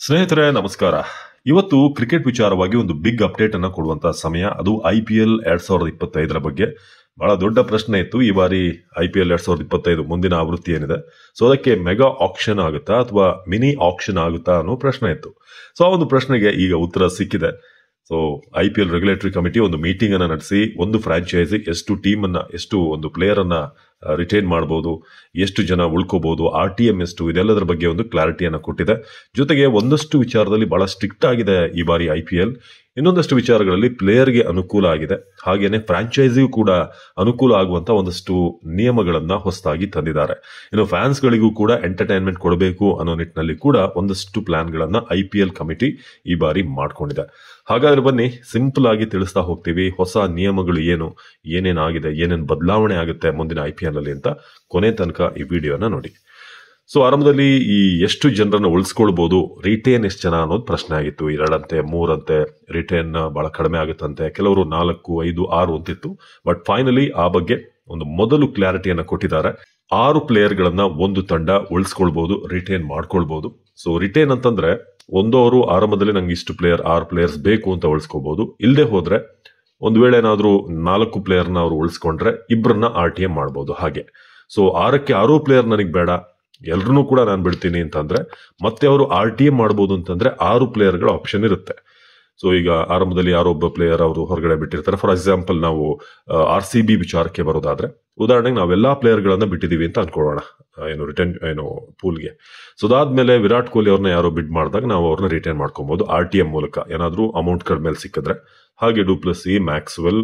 ಸ್ನೇಹಿತರೆ ನಮಸ್ಕಾರ. ಇವತ್ತು ಕ್ರಿಕೆಟ್ ವಿಚಾರವಾಗಿ ಒಂದು ಬಿಗ್ ಅಪ್ಡೇಟ್ ಅನ್ನ ಕೊಡುವಂತಹ ಸಮಯ. ಅದು IPL 2025 ಬಗ್ಗೆ. ಬಹಳ ದೊಡ್ಡ ಪ್ರಶ್ನೆ ಇತ್ತು ಈ ಬಾರಿ IPL 2025 ಮುಂದಿನ ಆವೃತ್ತಿ ಏನಿದೆ, ಸೊ ಅದಕ್ಕೆ ಮೆಗಾ ಆಕ್ಷನ್ ಆಗುತ್ತಾ ಅಥವಾ ಮಿನಿ ಆಕ್ಷನ್ ಆಗುತ್ತಾ ಅನ್ನೋ ಪ್ರಶ್ನೆ ಇತ್ತು. ಸೊ ಆ ಒಂದು ಪ್ರಶ್ನೆಗೆ ಈಗ ಉತ್ತರ ಸಿಕ್ಕಿದೆ. ಸೊ IPL ರೆಗ್ಯುಲೇಟರಿ ಕಮಿಟಿ ಒಂದು ಮೀಟಿಂಗ್ ಅನ್ನ ನಡೆಸಿ ಒಂದು ಫ್ರಾಂಚೈಸಿ ಎಷ್ಟು ಟೀಮ್ ಅನ್ನ, ಎಷ್ಟು ಒಂದು ಪ್ಲೇಯರ್ ಅನ್ನ ರಿಟೈನ್ ಮಾಡಬಹುದು, ಎಷ್ಟು ಜನ ಉಳ್ಕೋಬಹುದು, RTM ಎಷ್ಟು, ಇದೆಲ್ಲದರ ಬಗ್ಗೆ ಒಂದು ಕ್ಲಾರಿಟಿಯನ್ನು ಕೊಟ್ಟಿದೆ. ಜೊತೆಗೆ ಒಂದಷ್ಟು ವಿಚಾರದಲ್ಲಿ ಬಹಳ ಸ್ಟ್ರಿಕ್ಟ್ ಆಗಿದೆ ಈ ಬಾರಿ IPL. ಇನ್ನೊಂದಷ್ಟು ವಿಚಾರಗಳಲ್ಲಿ ಪ್ಲೇಯರ್ಗೆ ಅನುಕೂಲ ಆಗಿದೆ, ಹಾಗೇನೆ ಫ್ರಾಂಚೈಸಿಯೂ ಕೂಡ ಅನುಕೂಲ ಆಗುವಂತ ಒಂದಷ್ಟು ನಿಯಮಗಳನ್ನ ಹೊಸದಾಗಿ ತಂದಿದ್ದಾರೆ. ಇನ್ನು ಫ್ಯಾನ್ಸ್ಗಳಿಗೂ ಕೂಡ ಎಂಟರ್ಟೈನ್ಮೆಂಟ್ ಕೊಡಬೇಕು ಅನ್ನೋ ನಿಟ್ಟಿನಲ್ಲಿ ಕೂಡ ಒಂದಷ್ಟು ಪ್ಲಾನ್ಗಳನ್ನ IPL ಕಮಿಟಿ ಈ ಬಾರಿ ಮಾಡ್ಕೊಂಡಿದೆ. ಹಾಗಾದ್ರೆ ಬನ್ನಿ ಸಿಂಪಲ್ ಆಗಿ ತಿಳಿಸ್ತಾ ಹೋಗ್ತೀವಿ ಹೊಸ ನಿಯಮಗಳು ಏನು, ಏನೇನಾಗಿದೆ, ಏನೇನು ಬದಲಾವಣೆ ಆಗುತ್ತೆ ಮುಂದಿನ IPL ಅಲ್ಲಿ ಅಂತ ಕೊನೆ ತನಕ ಈ ವಿಡಿಯೋನ ನೋಡಿ. ಸೊ ಆರಂಭದಲ್ಲಿ ಈ ಎಷ್ಟು ಜನರನ್ನ ಉಳಿಸ್ಕೊಳ್ಬಹುದು, ರಿಟೇನ್ ಎಷ್ಟು ಜನ ಅನ್ನೋದು ಪ್ರಶ್ನೆ ಆಗಿತ್ತು. 2 ಅಂತೆ 3 ಅಂತೆ ರಿಟೇನ್ ಬಹಳ ಕಡಿಮೆ ಆಗುತ್ತಂತೆ, ಕೆಲವರು 4, 5, 6 ಅಂತಿತ್ತು. ಬಟ್ ಫೈನಲಿ ಆ ಬಗ್ಗೆ ಒಂದು ಮೊದಲು ಕ್ಲಾರಿಟಿಯನ್ನ ಕೊಟ್ಟಿದ್ದಾರೆ. 6 ಪ್ಲೇಯರ್ಗಳನ್ನ ಒಂದು ತಂಡ ಉಳಿಸ್ಕೊಳ್ಬಹುದು, ರಿಟೇನ್ ಮಾಡ್ಕೊಳ್ಬಹುದು. ಸೊ ರಿಟೇನ್ ಅಂತಂದ್ರೆ ಒಂದವರು ಆರಂಭದಲ್ಲಿ ನಂಗೆ ಇಷ್ಟು 6 ಪ್ಲೇಯರ್ಸ್ ಬೇಕು ಅಂತ ಉಳಿಸ್ಕೋಬಹುದು. ಇಲ್ಲದೆ ಹೋದ್ರೆ ಒಂದು ವೇಳೆ ಏನಾದ್ರೂ 4 ಪ್ಲೇಯರ್ನ ಅವರು ಉಳಿಸ್ಕೊಂಡ್ರೆ ಇಬ್ಬರನ್ನ RTM ಮಾಡಬಹುದು. ಹಾಗೆ ಸೊ 6ಕ್ಕೆ 6 ಪ್ಲೇಯರ್ ನನಗೆ ಬೇಡ, ಎಲ್ರೂ ಕೂಡ ನಾನು ಬಿಡ್ತೀನಿ ಅಂತಂದ್ರೆ ಮತ್ತೆ ಅವರು RTM ಮಾಡಬಹುದು ಅಂತಂದ್ರೆ 6 ಪ್ಲೇಯರ್ಗಳ ಆಪ್ಷನ್ ಇರುತ್ತೆ. ಸೊ ಈಗ ಆರಂಭದಲ್ಲಿ ಯಾರೊಬ್ಬ ಪ್ಲೇಯರ್ ಅವರು ಹೊರಗಡೆ ಬಿಟ್ಟಿರ್ತಾರೆ. ಫಾರ್ ಎಕ್ಸಾಂಪಲ್ ನಾವು RCB ವಿಚಾರಕ್ಕೆ ಬರೋದಾದ್ರೆ, ಉದಾಹರಣೆಗೆ ನಾವೆಲ್ಲಾ ಪ್ಲೇಯರ್ಗಳನ್ನ ಬಿಟ್ಟಿದೀವಿ ಅಂತ ಅನ್ಕೊಳ್ಳೋಣ, ಪೂಲ್ಗೆ. ಸೊ ಅದಾದ್ಮೇಲೆ ವಿರಾಟ್ ಕೊಹ್ಲಿ ಅವ್ರನ್ನ ಯಾರೋ ಬಿಡ್ ಮಾಡಿದಾಗ ನಾವು ಅವ್ರನ್ನ ರಿಟೈನ್ ಮಾಡ್ಕೊಬಹುದು RTM ಮೂಲಕ, ಏನಾದ್ರೂ ಅಮೌಂಟ್ ಕಡಿಮೆ ಸಿಕ್ಕಿದ್ರೆ. ಹಾಗೆ ಡುಪ್ಲೆಸಿ, ಮ್ಯಾಕ್ಸ್ವೆಲ್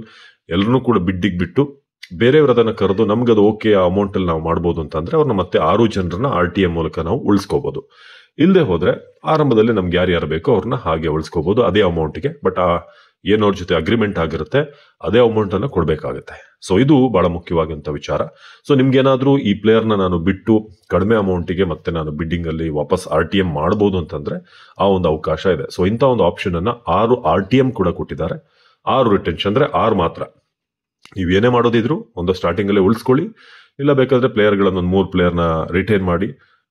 ಎಲ್ಲರೂ ಕೂಡ ಬಿಡ್ಡಿಗೆ ಬಿಟ್ಟು ಬೇರೆಯವರದನ್ನ ಕರೆದು ನಮ್ಗದು ಓಕೆ ಆ ಅಮೌಂಟ್ ಅಲ್ಲಿ ನಾವು ಮಾಡ್ಬೋದು ಅಂತಂದ್ರೆ ಅವ್ರನ್ನ ಮತ್ತೆ 6 ಜನರನ್ನ RTM ಮೂಲಕ ನಾವು ಉಳಿಸ್ಕೋಬಹುದು. ಇಲ್ಲದೆ ಹೋದ್ರೆ ಆರಂಭದಲ್ಲಿ ನಮ್ಗೆ ಯಾರ್ಯಾರು ಬೇಕೋ ಅವ್ರನ್ನ ಹಾಗೆ ಉಳಿಸ್ಕೋಬಹುದು ಅದೇ ಅಮೌಂಟ್ಗೆ. ಬಟ್ ಏನೋರ್ ಜೊತೆ ಅಗ್ರಿಮೆಂಟ್ ಆಗಿರುತ್ತೆ, ಅದೇ ಅಮೌಂಟ್ ಅನ್ನ ಕೊಡ್ಬೇಕಾಗುತ್ತೆ. ಸೊ ಇದು ಬಹಳ ಮುಖ್ಯವಾದಂತ ವಿಚಾರ. ಸೊ ನಿಮ್ಗೇನಾದ್ರೂ ಈ ಪ್ಲೇಯರ್ನ ನಾನು ಬಿಟ್ಟು ಕಡಿಮೆ ಅಮೌಂಟಿಗೆ ಮತ್ತೆ ನಾನು ಬಿಡ್ಡಿಂಗ್ ಅಲ್ಲಿ ವಾಪಸ್ RTM ಮಾಡಬಹುದು ಅಂತಂದ್ರೆ ಆ ಒಂದು ಅವಕಾಶ ಇದೆ. ಸೊ ಇಂಥ ಒಂದು ಆಪ್ಷನ್ ಅನ್ನ 6 RTM ಕೂಡ ಕೊಟ್ಟಿದ್ದಾರೆ, 6 ರಿಟೆನ್ಷನ್ ಅಂದ್ರೆ 6 ಮಾತ್ರ. ನೀವೇನೇ ಮಾಡೋದಿದ್ರು ಒಂದು ಸ್ಟಾರ್ಟಿಂಗ್ ಅಲ್ಲೇ ಉಳಿಸ್ಕೊಳ್ಳಿ, ಇಲ್ಲ ಬೇಕಾದ್ರೆ ಪ್ಲೇಯರ್ಗಳನ್ನ 3 ಪ್ಲೇಯರ್ನ ರಿಟೈನ್ ಮಾಡಿ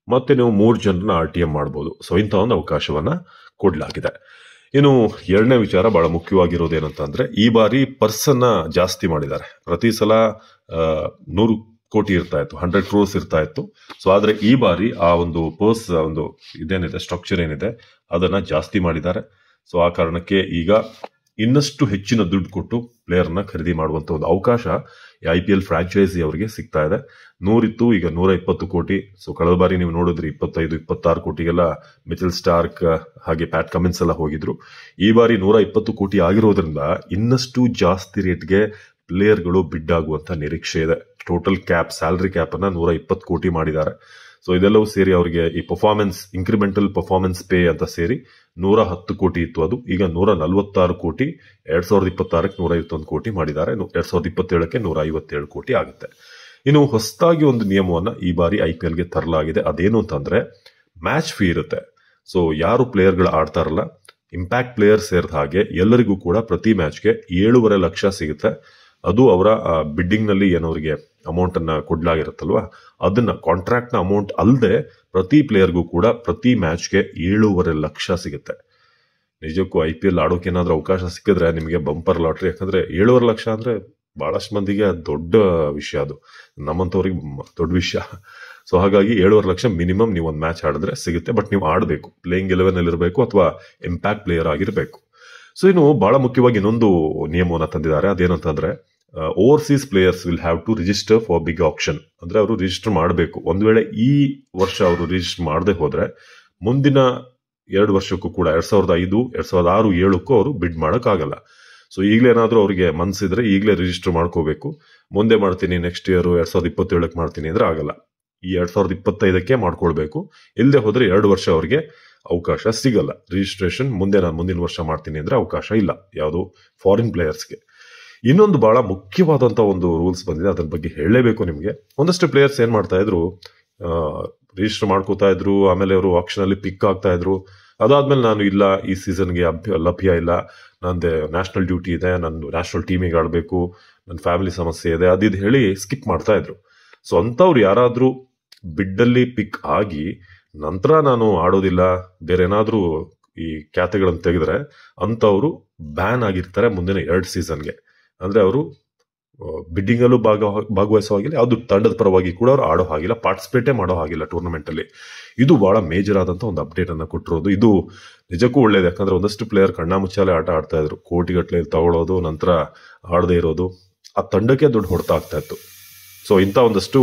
ಮತ್ತೆ ನೀವು 3 ಜನರನ್ನ RTM ಮಾಡಬಹುದು. ಸೊ ಇಂಥ ಒಂದು ಅವಕಾಶವನ್ನ ಕೊಡ್ಲಾಗಿದೆ. ಇನ್ನು ಎರಡನೇ ವಿಚಾರ ಬಹಳ ಮುಖ್ಯವಾಗಿರೋದು ಏನಂತಂದ್ರೆ, ಈ ಬಾರಿ ಪರ್ಸನ್ನ ಜಾಸ್ತಿ ಮಾಡಿದ್ದಾರೆ. ಪ್ರತಿ ಸಲ 100 ಕೋಟಿ ಇರ್ತಾ ಇತ್ತು, 100 crores ಇರ್ತಾ ಇತ್ತು. ಸೊ ಆದ್ರೆ ಈ ಬಾರಿ ಆ ಒಂದು ಪರ್ಸ್ ಒಂದು ಇದೇನಿದೆ, ಸ್ಟ್ರಕ್ಚರ್ ಏನಿದೆ ಅದನ್ನ ಜಾಸ್ತಿ ಮಾಡಿದ್ದಾರೆ. ಸೊ ಆ ಕಾರಣಕ್ಕೆ ಈಗ ಇನ್ನಷ್ಟು ಹೆಚ್ಚಿನ ದುಡ್ಡು ಕೊಟ್ಟು ಪ್ಲೇಯರ್ನ ಖರೀದಿ ಮಾಡುವಂತ ಒಂದು ಅವಕಾಶ IPL ಫ್ರಾಂಚೈಸಿ ಅವರಿಗೆ ಸಿಗ್ತಾ ಇದೆ. 100 ಇತ್ತು, ಈಗ 120 ಕೋಟಿ. ಸೊ ಕಳೆದ ಬಾರಿ ನೀವು ನೋಡಿದ್ರಿ 25, 26 ಕೋಟಿಗೆಲ್ಲ ಮಿಚೆಲ್ ಸ್ಟಾರ್ಕ್ ಹಾಗೆ ಪ್ಯಾಟ್ ಕಮಿನ್ಸ್ ಎಲ್ಲ ಹೋಗಿದ್ರು. ಈ ಬಾರಿ 120 ಕೋಟಿ ಆಗಿರೋದ್ರಿಂದ ಇನ್ನಷ್ಟು ಜಾಸ್ತಿ ರೇಟ್ಗೆ ಪ್ಲೇಯರ್ಗಳು ಬಿಡ್ ಆಗುವಂತ ನಿರೀಕ್ಷೆ ಇದೆ. ಟೋಟಲ್ ಕ್ಯಾಪ್, ಸ್ಯಾಲರಿ ಕ್ಯಾಪ್ ಅನ್ನ 120 ಕೋಟಿ ಮಾಡಿದ್ದಾರೆ. ಸೊ ಇದೆಲ್ಲವೂ ಸೇರಿ ಅವರಿಗೆ ಈ ಪರ್ಫಾರ್ಮೆನ್ಸ್, ಇನ್ಕ್ರಿಮೆಂಟಲ್ ಪರ್ಫಾರ್ಮೆನ್ಸ್ ಪೇ ಅಂತ ಸೇರಿ 110 ಕೋಟಿ ಇತ್ತು. ಅದು ಈಗ 146 ಕೋಟಿ. 2026ಕ್ಕೆ 151 ಕೋಟಿ ಮಾಡಿದ್ದಾರೆ. 2027ಕ್ಕೆ 157 ಕೋಟಿ ಆಗುತ್ತೆ. ಇನ್ನು ಹೊಸದಾಗಿ ಒಂದು ನಿಯಮವನ್ನ ಈ ಬಾರಿ IPLಗೆ ತರಲಾಗಿದೆ. ಅದೇನು ಅಂತಂದ್ರೆ ಮ್ಯಾಚ್ ಫೀ ಇರುತ್ತೆ. ಸೊ ಯಾರು ಪ್ಲೇಯರ್ಗಳು ಆಡ್ತಾರಲ್ಲ, ಇಂಪ್ಯಾಕ್ಟ್ ಪ್ಲೇಯರ್ ಸೇರಿದ ಹಾಗೆ ಎಲ್ಲರಿಗೂ ಕೂಡ ಪ್ರತಿ ಮ್ಯಾಚ್ಗೆ 7.5 ಲಕ್ಷ ಸಿಗುತ್ತೆ. ಅದು ಅವರ ಬಿಡ್ಡಿಂಗ್ ನಲ್ಲಿ ಏನವರಿಗೆ ಅಮೌಂಟ್ ಅನ್ನ ಕೊಡ್ಲಾಗಿರುತ್ತಲ್ವಾ, ಅದನ್ನ ಕಾಂಟ್ರಾಕ್ಟ್ ನ ಅಮೌಂಟ್ ಅಲ್ಲದೆ ಪ್ರತಿ ಪ್ಲೇಯರ್ಗೂ ಕೂಡ ಪ್ರತಿ ಮ್ಯಾಚ್ಗೆ 7.5 ಲಕ್ಷ ಸಿಗುತ್ತೆ. ನಿಜಕ್ಕೂ IPL ಆಡೋಕೆ ಏನಾದ್ರೂ ಅವಕಾಶ ಸಿಕ್ಕಿದ್ರೆ ನಿಮಗೆ ಬಂಪರ್ ಲಾಟ್ರಿ. ಯಾಕಂದ್ರೆ 7.5 ಲಕ್ಷ ಅಂದ್ರೆ ಬಹಳಷ್ಟು ಮಂದಿಗೆ ದೊಡ್ಡ ವಿಷಯ, ಅದು ನಮ್ಮಂತವ್ರಿಗೆ ದೊಡ್ಡ ವಿಷಯ. ಸೊ ಹಾಗಾಗಿ 7.5 ಲಕ್ಷ ಮಿನಿಮಮ್ ನೀವು ಒಂದು ಮ್ಯಾಚ್ ಆಡಿದ್ರೆ ಸಿಗುತ್ತೆ. ಬಟ್ ನೀವು ಆಡಬೇಕು, ಪ್ಲೇಯಿಂಗ್ 11 ಅಲ್ಲಿ ಇರಬೇಕು ಅಥವಾ ಇಂಪ್ಯಾಕ್ಟ್ ಪ್ಲೇಯರ್ ಆಗಿರಬೇಕು. ಸೊ ಇನ್ನು ಬಹಳ ಮುಖ್ಯವಾಗಿ ಇನ್ನೊಂದು ನಿಯಮವನ್ನ ತಂದಿದ್ದಾರೆ. ಅದೇನಂತಂದ್ರೆ overseas players will have to register for big auction. ಅಂದ್ರೆ ಅವರು ರಿಜಿಸ್ಟರ್ ಮಾಡಬೇಕು. ಒಂದ್ ವೇಳೆ ಈ ವರ್ಷ ಅವರು ರಿಜಿಸ್ಟರ್ ಮಾಡದೆ ಹೋದ್ರೆ ಮುಂದಿನ 2 ವರ್ಷಕ್ಕೂ ಕೂಡ 2005, 2006, 2007ಕ್ಕೂ ಅವರು ಬಿಡ್ ಮಾಡಕ್ ಆಗಲ್ಲ. ಸೊ ಈಗಲೇ ಏನಾದ್ರೂ ಅವರಿಗೆ ಮನ್ಸಿದ್ರೆ ಈಗಲೇ ರಿಜಿಸ್ಟರ್ ಮಾಡ್ಕೋಬೇಕು. ಮುಂದೆ ಮಾಡ್ತೀನಿ, ನೆಕ್ಸ್ಟ್ ಇಯರ್ 2027ಕ್ಕೆ ಮಾಡ್ತೀನಿ ಅಂದ್ರೆ ಆಗಲ್ಲ. ಈ 2025ಕ್ಕೆ ಮಾಡ್ಕೊಳ್ಬೇಕು. ಇಲ್ಲದೆ ಹೋದ್ರೆ 2 ವರ್ಷ ಅವರಿಗೆ ಅವಕಾಶ ಸಿಗಲ್ಲ ರಿಜಿಸ್ಟ್ರೇಷನ್. ನಾನು ಮುಂದಿನ ವರ್ಷ ಮಾಡ್ತೀನಿ ಅಂದ್ರೆ ಅವಕಾಶ ಇಲ್ಲ ಯಾವುದು ಫಾರಿನ್ ಪ್ಲೇಯರ್ಸ್ಗೆ. ಇನ್ನೊಂದು ಬಹಳ ಮುಖ್ಯವಾದಂತ ಒಂದು ರೂಲ್ಸ್ ಬಂದಿದೆ, ಅದರ ಬಗ್ಗೆ ಹೇಳಲೇಬೇಕು ನಿಮ್ಗೆ. ಒಂದಷ್ಟು ಪ್ಲೇಯರ್ಸ್ ಏನ್ ಮಾಡ್ತಾ ಇದ್ರು, ರಿಜಿಸ್ಟರ್ ಮಾಡ್ಕೋತಾ ಇದ್ರು, ಆಮೇಲೆ ಅವರು ಆಕ್ಷನ್ ಅಲ್ಲಿ ಪಿಕ್ ಆಗ್ತಾ ಇದ್ರು. ಅದಾದ್ಮೇಲೆ ನಾನು ಇಲ್ಲ, ಈ ಸೀಸನ್ಗೆ ಲಭ್ಯ ಇಲ್ಲ, ನಂದು ನ್ಯಾಷನಲ್ ಡ್ಯೂಟಿ ಇದೆ, ನಂದು ನ್ಯಾಷನಲ್ ಟೀಮಿಗೆ ಆಡಬೇಕು, ನನ್ನ ಫ್ಯಾಮಿಲಿ ಸಮಸ್ಯೆ ಇದೆ, ಅದಿದ್ ಹೇಳಿ ಸ್ಕಿಪ್ ಮಾಡ್ತಾ ಇದ್ರು. ಸೊ ಅಂತವ್ರು ಯಾರಾದ್ರೂ ಬಿಡ್ಡಲ್ಲಿ ಪಿಕ್ ಆಗಿ ನಂತರ ನಾನು ಆಡೋದಿಲ್ಲ, ಬೇರೆ ಏನಾದ್ರೂ ಈ ಖ್ಯಾತಿಗಳನ್ನು ತೆಗೆದ್ರೆ ಅಂತವರು ಬ್ಯಾನ್ ಆಗಿರ್ತಾರೆ ಮುಂದಿನ 2 ಸೀಸನ್ಗೆ. ಅಂದ್ರೆ ಅವರು ಬಿಡ್ಡಿಂಗ್ ಅಲ್ಲೂ ಭಾಗವಹಿಸೋ ಹಾಗಿಲ್ಲ, ಯಾವ್ದು ತಂಡದ ಪರವಾಗಿ ಕೂಡ ಅವ್ರು ಆಡೋ ಹಾಗಿಲ್ಲ, ಪಾರ್ಟಿಸಿಪೇಟೇ ಮಾಡೋ ಹಾಗಿಲ್ಲ ಟೂರ್ನಮೆಂಟ್ ಅಲ್ಲಿ. ಇದು ಬಹಳ ಮೇಜರ್ ಆದಂತ ಒಂದು ಅಪ್ಡೇಟ್ ಅನ್ನ ಕೊಟ್ಟಿರೋದು. ಇದು ನಿಜಕ್ಕೂ ಒಳ್ಳೇದು, ಯಾಕಂದ್ರೆ ಒಂದಷ್ಟು ಪ್ಲೇಯರ್ ಕಣ್ಣಾಮುಚ್ಚಾಲೆ ಆಟ ಆಡ್ತಾ ಇದ್ರು, ಕೋಟಿಗಟ್ಟಲೆ ತಗೊಳ್ಳೋದು, ನಂತರ ಆಡದೇ ಇರೋದು, ಆ ತಂಡಕ್ಕೆ ದೊಡ್ಡ ಹೊಡೆತ ಆಗ್ತಾ ಇತ್ತು. ಸೊ ಇಂಥ ಒಂದಷ್ಟು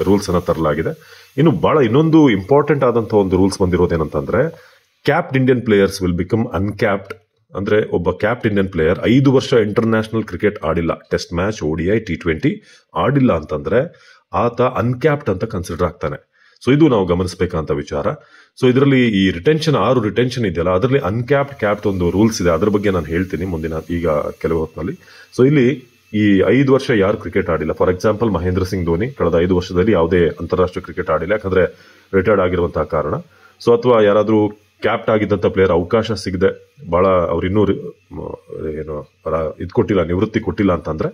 ರೂಲ್ಸ್ ಅನ್ನ ತರಲಾಗಿದೆ. ಇನ್ನು ಬಹಳ ಇನ್ನೊಂದು ಇಂಪಾರ್ಟೆಂಟ್ ಆದಂತ ಒಂದು ರೂಲ್ಸ್ ಬಂದಿರೋದೇನಂತಂದ್ರೆ, capped Indian players will become uncapped. ಅಂದ್ರೆ ಒಬ್ಬ ಕ್ಯಾಪ್ಡ್ ಇಂಡಿಯನ್ ಪ್ಲೇಯರ್ 5 ವರ್ಷ ಇಂಟರ್ನ್ಯಾಷನಲ್ ಕ್ರಿಕೆಟ್ ಆಡಿಲ್ಲ, ಟೆಸ್ಟ್ ಮ್ಯಾಚ್, ODI, T20 ಆಡಿಲ್ಲ ಅಂತಂದ್ರೆ ಆತ ಅನ್ಕ್ಯಾಪ್ಡ್ ಅಂತ ಕನ್ಸಿಡರ್ ಆಗ್ತಾನೆ. ಸೊ ಇದು ನಾವು ಗಮನಿಸಬೇಕಂತ ವಿಚಾರ. ಸೊ ಇದರಲ್ಲಿ ಈ ರಿಟೆನ್ಷನ್ 6 ರಿಟೆನ್ಷನ್ ಇದೆಯಲ್ಲ, ಅದರಲ್ಲಿ ಅನ್ಕ್ಯಾಪ್ಡ್ ಕ್ಯಾಪ್ಡ್ ಒಂದು ರೂಲ್ಸ್ ಇದೆ, ಅದ್ರ ಬಗ್ಗೆ ನಾನು ಹೇಳ್ತೀನಿ ಮುಂದಿನ ಈಗ ಕೆಲವು ಹೊತ್ತಿನಲ್ಲಿ. ಸೊ ಇಲ್ಲಿ ಈ 5 ವರ್ಷ ಯಾರು ಕ್ರಿಕೆಟ್ ಆಡಿಲ್ಲ, ಫಾರ್ ಎಕ್ಸಾಂಪಲ್ ಮಹೇಂದ್ರ ಸಿಂಗ್ ಧೋನಿ ಕಳೆದ 5 ವರ್ಷದಲ್ಲಿ ಯಾವುದೇ ಅಂತಾರಾಷ್ಟ್ರೀಯ ಕ್ರಿಕೆಟ್ ಆಡಿಲ್ಲ, ಯಾಕಂದ್ರೆ ರಿಟೈರ್ಡ್ ಆಗಿರುವಂತಹ ಕಾರಣ. ಸೊ ಅಥವಾ ಯಾರಾದ್ರೂ ಕ್ಯಾಪ್ಟ್ ಆಗಿದ್ದಂತ ಪ್ಲೇಯರ್ ಅವಕಾಶ ಸಿಗದೆ ಬಹಳ ಅವ್ರು ಇನ್ನೂ ಏನು ಇದು ಕೊಟ್ಟಿಲ್ಲ, ನಿವೃತ್ತಿ ಕೊಟ್ಟಿಲ್ಲ ಅಂತಂದ್ರೆ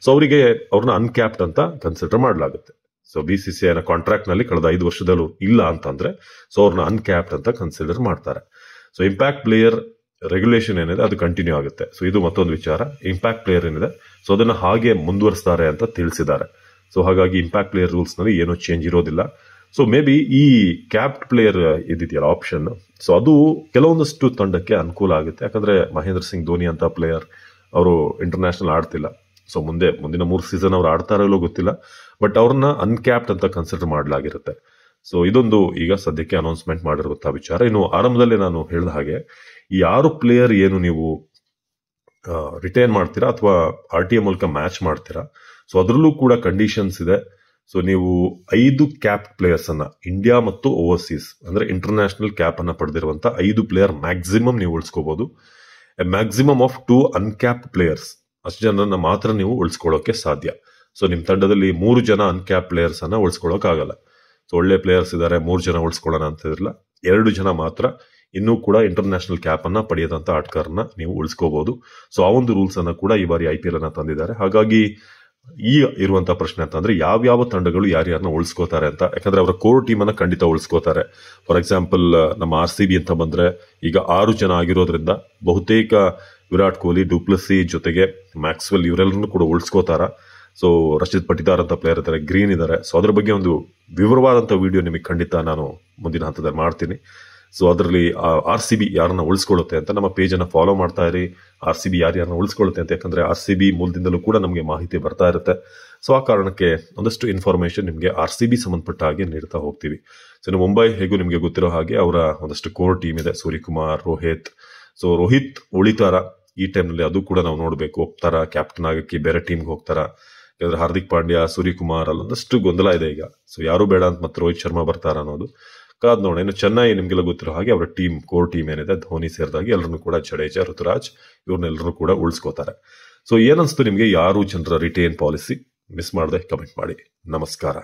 ಸೊ ಅವರಿಗೆ ಅವ್ರನ್ನ ಅನ್ಕ್ಯಾಪ್ಟ್ ಅಂತ ಕನ್ಸಿಡರ್ ಮಾಡಲಾಗುತ್ತೆ. ಸೊ BCCI ಕಾಂಟ್ರಾಕ್ಟ್ ನಲ್ಲಿ ಕಳೆದ 5 ವರ್ಷದಲ್ಲೂ ಇಲ್ಲ ಅಂತಂದ್ರೆ ಸೊ ಅವ್ರನ್ನ ಅನ್ಕ್ಯಾಪ್ಟ್ ಅಂತ ಕನ್ಸಿಡರ್ ಮಾಡ್ತಾರೆ. ಸೊ ಇಂಪ್ಯಾಕ್ಟ್ ಪ್ಲೇಯರ್ ರೆಗ್ಯುಲೇಷನ್ ಏನಿದೆ ಅದು ಕಂಟಿನ್ಯೂ ಆಗುತ್ತೆ. ಸೊ ಇದು ಮತ್ತೊಂದು ವಿಚಾರ. ಇಂಪ್ಯಾಕ್ಟ್ ಪ್ಲೇಯರ್ ಏನಿದೆ ಸೊ ಅದನ್ನ ಹಾಗೆ ಮುಂದುವರಿಸ್ತಾರೆ ಅಂತ ತಿಳಿಸಿದ್ದಾರೆ. ಸೊ ಹಾಗಾಗಿ ಇಂಪ್ಯಾಕ್ಟ್ ಪ್ಲೇಯರ್ ರೂಲ್ಸ್ ನಲ್ಲಿ ಏನೂ ಚೇಂಜ್ ಇರೋದಿಲ್ಲ. ಸೊ ಮೇ ಬಿ ಈ ಕ್ಯಾಪ್ಟ್ ಪ್ಲೇಯರ್ ಇದೆಯಲ್ಲ ಆಪ್ಷನ್, ಸೊ ಅದು ಕೆಲವೊಂದಷ್ಟು ತಂಡಕ್ಕೆ ಅನುಕೂಲ ಆಗುತ್ತೆ. ಯಾಕಂದ್ರೆ ಮಹೇಂದ್ರ ಸಿಂಗ್ ಧೋನಿ ಅಂತ ಪ್ಲೇಯರ್ ಅವರು ಇಂಟರ್ನ್ಯಾಷನಲ್ ಆಡ್ತಿಲ್ಲ. ಸೊ ಮುಂದಿನ 3 ಸೀಸನ್ ಅವ್ರು ಆಡ್ತಾರೋ ಇಲ್ಲೋ ಗೊತ್ತಿಲ್ಲ, ಬಟ್ ಅವ್ರನ್ನ ಅನ್ಕ್ಯಾಪ್ಟ್ ಅಂತ ಕನ್ಸಿಡರ್ ಮಾಡಲಾಗಿರುತ್ತೆ. ಸೊ ಇದೊಂದು ಈಗ ಸದ್ಯಕ್ಕೆ ಅನೌನ್ಸ್ಮೆಂಟ್ ಮಾಡಿರುವಂತಹ ವಿಚಾರ. ಇನ್ನು ಆರಂಭದಲ್ಲಿ ನಾನು ಹೇಳಿದ ಹಾಗೆ ಈ 6 ಪ್ಲೇಯರ್ ಏನು ನೀವು ರಿಟೈನ್ ಮಾಡ್ತೀರಾ ಅಥವಾ RTA ಮೂಲಕ ಮ್ಯಾಚ್ ಮಾಡ್ತೀರಾ, ಸೊ ಅದರಲ್ಲೂ ಕೂಡ ಕಂಡೀಷನ್ಸ್ ಇದೆ. ಸೊ ನೀವು 5 ಕ್ಯಾಪ್ ಪ್ಲೇಯರ್ಸ್ ಅನ್ನ ಇಂಡಿಯಾ ಮತ್ತು ಓವರ್ಸೀಸ್ ಅಂದ್ರೆ ಇಂಟರ್ನ್ಯಾಷನಲ್ ಕ್ಯಾಪ್ ಅನ್ನ ಪಡೆದಿರುವಂತಹ 5 ಪ್ಲೇಯರ್ ಮ್ಯಾಕ್ಸಿಮಮ್ ನೀವು ಉಳಿಸ್ಕೋಬಹುದು. ಮ್ಯಾಕ್ಸಿಮಮ್ ಆಫ್ 2 ಅನ್ಕ್ಯಾಪ್ ಪ್ಲೇಯರ್ಸ್, ಅಷ್ಟು ಜನರನ್ನ ಮಾತ್ರ ನೀವು ಉಳಿಸ್ಕೊಳ್ಳೋಕೆ ಸಾಧ್ಯ. ಸೊ ನಿಮ್ ತಂಡದಲ್ಲಿ 3 ಜನ ಅನ್ಕ್ಯಾಪ್ ಪ್ಲೇಯರ್ಸ್ ಅನ್ನ ಉಳಿಸ್ಕೊಳ್ಳೋಕೆ ಆಗಲ್ಲ. ಸೊ ಒಳ್ಳೆ ಪ್ಲೇಯರ್ಸ್ ಇದಾರೆ, 3 ಜನ ಉಳಿಸ್ಕೊಳ್ಳೋಣ ಅಂತಿರಲಿಲ್ಲ, 2 ಜನ ಮಾತ್ರ ಇನ್ನೂ ಕೂಡ ಇಂಟರ್ನ್ಯಾಷನಲ್ ಕ್ಯಾಪ್ ಅನ್ನ ಪಡೆಯದಂತ ಆಟಗಾರನ್ನ ನೀವು ಉಳಿಸ್ಕೋಬಹುದು. ಸೊ ಆ ಒಂದು ರೂಲ್ಸ್ ಅನ್ನ ಕೂಡ ಈ ಬಾರಿ IPL ಅನ್ನ ತಂದಿದ್ದಾರೆ. ಹಾಗಾಗಿ ಈ ಇರುವಂತಹ ಪ್ರಶ್ನೆ ಅಂತಂದ್ರೆ ಯಾವ್ಯಾವ ತಂಡಗಳು ಯಾರ್ಯಾರನ್ನ ಉಳಿಸ್ಕೋತಾರೆ ಅಂತ. ಯಾಕಂದ್ರೆ ಅವರ ಕೋರ್ ಟೀಮ್ ಅನ್ನ ಖಂಡಿತ ಉಳಿಸ್ಕೋತಾರೆ. ಫಾರ್ ಎಕ್ಸಾಂಪಲ್ ನಮ್ಮ RCB ಅಂತ ಬಂದ್ರೆ ಈಗ 6 ಜನ ಆಗಿರೋದ್ರಿಂದ ಬಹುತೇಕ ವಿರಾಟ್ ಕೊಹ್ಲಿ, ಡುಪ್ಲೆಸಿ ಜೊತೆಗೆ ಮ್ಯಾಕ್ಸ್ವೆಲ್ ಇವರೆಲ್ಲರನ್ನು ಕೂಡ ಉಳಿಸ್ಕೋತಾರ. ಸೊ ರಶೀದ್ ಪಟಿದಾರ್ ಅಂತ ಪ್ಲೇಯರ್ ಇದ್ದಾರೆ, ಗ್ರೀನ್ ಇದ್ದಾರೆ. ಸೊ ಅದ್ರ ಬಗ್ಗೆ ಒಂದು ವಿವರವಾದಂತ ವಿಡಿಯೋ ನಿಮಗೆ ಖಂಡಿತ ನಾನು ಮುಂದಿನ ಹಂತದಲ್ಲಿ ಮಾಡ್ತೀನಿ. ಸೊ ಅದರಲ್ಲಿ RCB ಯಾರನ್ನ ಉಳಿಸ್ಕೊಳ್ಳುತ್ತೆ ಅಂತ ನಮ್ಮ ಪೇಜ್ ಅನ್ನ ಫಾಲೋ ಮಾಡ್ತಾ ಇರಿ. RCB ಯಾರ್ಯಾರನ್ನ ಉಳಿಸ್ಕೊಳ್ಳುತ್ತೆ ಅಂತ, ಯಾಕಂದ್ರೆ RCB ಮೂಲದಿಂದಲೂ ಕೂಡ ನಮಗೆ ಮಾಹಿತಿ ಬರ್ತಾ ಇರುತ್ತೆ. ಸೊ ಆ ಕಾರಣಕ್ಕೆ ಒಂದಷ್ಟು ಇನ್ಫಾರ್ಮೇಶನ್ ನಿಮಗೆ RCB ಸಂಬಂಧಪಟ್ಟ ಹಾಗೆ ನೀಡ್ತಾ ಹೋಗ್ತೀವಿ. ಸೊ ಇನ್ನು ಮುಂಬೈ ಹೇಗೂ ನಿಮಗೆ ಗೊತ್ತಿರೋ ಹಾಗೆ ಅವರ ಒಂದಷ್ಟು ಕೋರ್ ಟೀಮ್ ಇದೆ, ಸೂರ್ಯಕುಮಾರ್, ರೋಹಿತ್. ಸೊ ರೋಹಿತ್ ಉಳಿತಾರ ಈ ಟೈಮ್ನಲ್ಲಿ, ಅದು ಕೂಡ ನಾವು ನೋಡ್ಬೇಕು. ಹೋಗ್ತಾರ ಕ್ಯಾಪ್ಟನ್ ಆಗಕ್ಕೆ, ಬೇರೆ ಟೀಮ್ಗೆ ಹೋಗ್ತಾರ. ಯಾಕಂದ್ರೆ ಹಾರ್ದಿಕ್ ಪಾಂಡ್ಯ, ಸೂರ್ಯಕುಮಾರ್ ಅಲ್ಲೊಂದಷ್ಟು ಗೊಂದಲ ಇದೆ ಈಗ. ಸೊ ಯಾರು ಬೇಡ ಅಂತ ಮತ್ತೆ ರೋಹಿತ್ ಶರ್ಮಾ ಬರ್ತಾರ ಅನ್ನೋದು ಕಾದ್ ನೋಡ. ಇನ್ನು ಚೆನ್ನೈ ನಿಮ್ಗೆಲ್ಲ ಗೊತ್ತಿರೋ ಹಾಗೆ ಅವರ ಟೀಮ್ ಕೋರ್ ಟೀಮ್ ಏನಿದೆ, ಧೋನಿ ಸೇರಿದಾಗಿ ಎಲ್ಲರನ್ನು ಕೂಡ ಜಡೇಜಾ, ಋತುರಾಜ್ ಇವ್ರನ್ನೆಲ್ಲರೂ ಕೂಡ ಉಳಿಸ್ಕೋತಾರೆ. ಸೊ ಏನನ್ಸ್ತು ನಿಮ್ಗೆ, ಯಾರು ಜನರ ರಿಟೇನ್ ಪಾಲಿಸಿ ಮಿಸ್ ಮಾಡದೆ ಕಮೆಂಟ್ ಮಾಡಿ. ನಮಸ್ಕಾರ.